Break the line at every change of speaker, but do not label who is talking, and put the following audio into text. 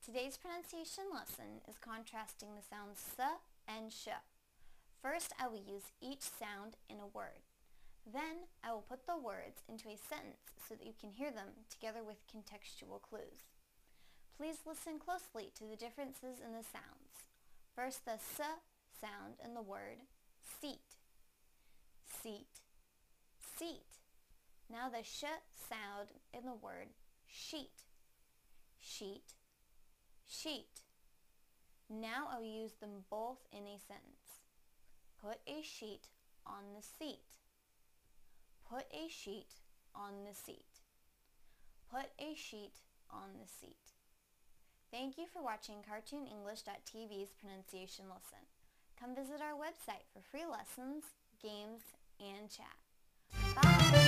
Today's pronunciation lesson is contrasting the sounds s and sh. First, I will use each sound in a word. Then, I will put the words into a sentence so that you can hear them together with contextual clues. Please listen closely to the differences in the sounds. First, the s sound in the word seat. Seat, seat. Now the sh sound in the word sheet. Sheet, sheet. Now I will use them both in a sentence. Put a sheet on the seat. Put a sheet on the seat. Put a sheet on the seat. Thank you for watching CartoonEnglish.tv's pronunciation lesson. Come visit our website for free lessons, games, and chat. Bye!